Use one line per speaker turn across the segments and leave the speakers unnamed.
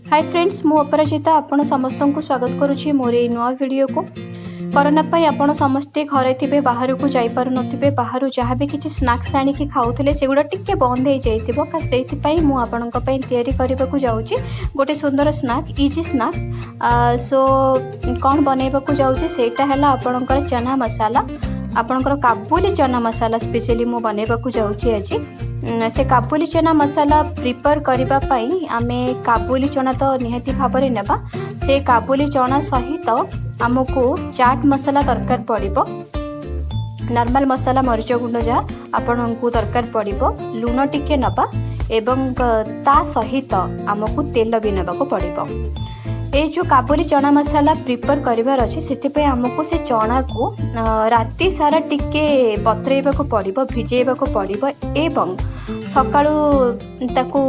Hi friends, मु अपराजिता आपण समस्त को स्वागत करुच्ची मोर ये नुआ वीडियो को। कोरोना पाई आपण समस्ते घरे थे, बाहर को जाई पारु नथिबे, बाहर जहाँ भी किसी स्नैक्स आनिकी खाऊले सेगुड़ा टिके बंद हो जाइथिबो। से मु आपणक पई तयारी करबा को जाउची गोटे सुंदर स्नैक, इजी स्नैक्स। सो कौन बनैबा को जाउची सेटा हैला आपणकर चना मसाला, आपणकर काबुली चना मसाला स्पेशली मु बनैबा को जाउची आज। से काबुली चना मसाला प्रिपेयर करबा पई आमे काबुली चना तो निहाती भाबरे नेबा। से काबुली चना सहित आमको चाट मसाला दरकार पड़िबो, नॉर्मल मसाला मरीच गुंड जहाँ आपण को दरकार पड़िबो, लूण टिके नबा एवं ता सहित आमको तेल भी नेबा को पड़िबो। ये जो काबुली चना मसाला प्रिपेयर करिवार अछि सेति आमको से चना को राति सारा टिके बतरेबा को पड़िबो, भिजेबा को पड़िबो एवं सकाळू ताकू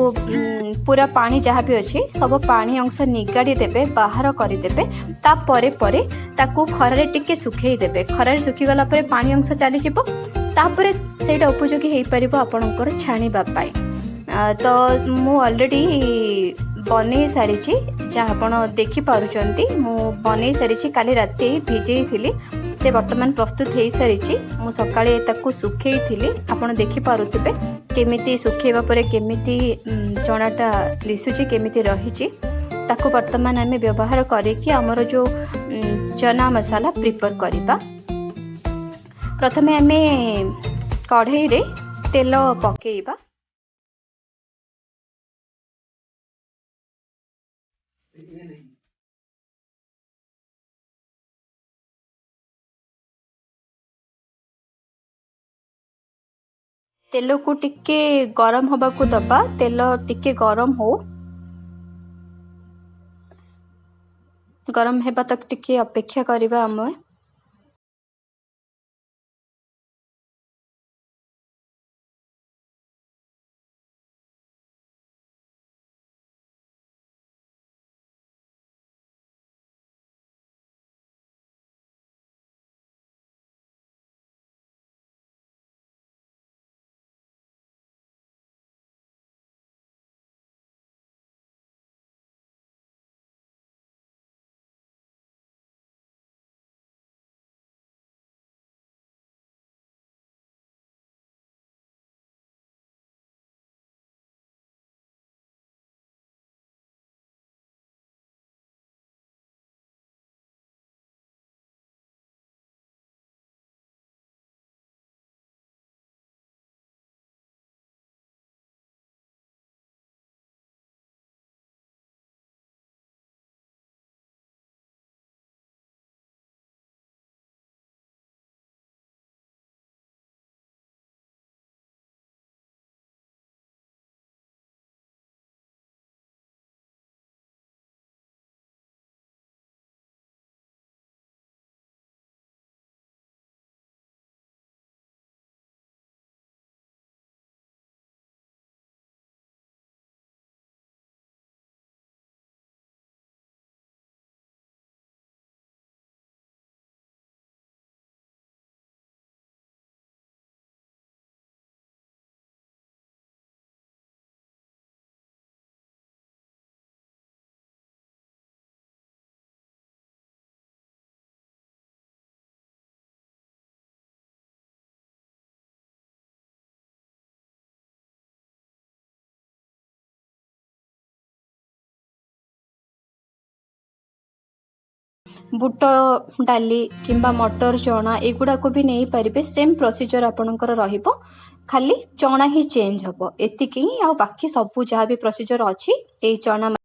पूरा पानी जहाँ भी अच्छी सब पानी अंश निगाड़ी देबे, बाहर करदेबे। तापरे परे ताकू खरारे टिके सुखई देबे। खरारे सुखी गला परे पानी अंश चली जिवो, तापरे सेटा उपयोगी हेई परिबो आपनकर छाणीबा पाई। तो मु ऑलरेडी बनै सारी जहाँ आपण देखि पारुचंती, मु बनै सारी काली राति भिजई थिली। से वर्तमान प्रस्तुत हो सारी। मु सकाळे ताकू सुखई थिली, आपण देखि पारुथिबे केमिति सुखेबा परे केमिति चनाटा लिसुची केमिति रहिची। ताकू वर्तमान आमे व्यवहार करिकि हमर जो चना मसाला प्रिपेयर करिबा। प्रथमे आमे कढ़ई रे तेल पकेइबा। तेल को टिके गरम होबा को दबा। तेल टिके गरम हो, गरम हेबा तक टिके अपेक्षा करिबा। हम बुट डाली किंबा मटर चना एगुड़ा को भी नहीं पारे। सेम प्रोसीजर आपणकर रहिबो, खाली चना ही चेंज हबो एतिकी। आ बाकी सब जहाँ भी प्रोसीजर अच्छी ए चना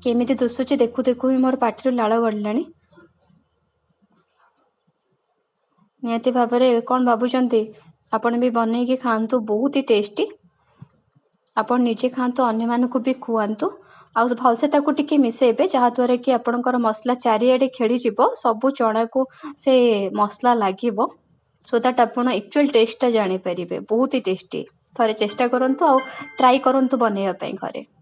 केमिति दुसुची देखु देखु ही मोर पाटिरु लाळ गडलाणी। निहाती भाबरे कौन भाबुचंती आपण भी बनैकी खाआंतु, बहुत ही टेस्टी। आपण निजे खाआंतु, अन्य मानकु भी खुआंतु। आउ भलसे ताकू टिके मिसेबे जहाँद्वारा कि आपणकर मसला चारिआडे खेली जीवो, सबु चना को से मसला लागिवो, सो दैट आपण एक्चुअल टेस्टटा जानी परिबे। बहुत ही टेस्टी। थरे चेष्टा करंतु आउ ट्राई करंतु बनैया पई घरे।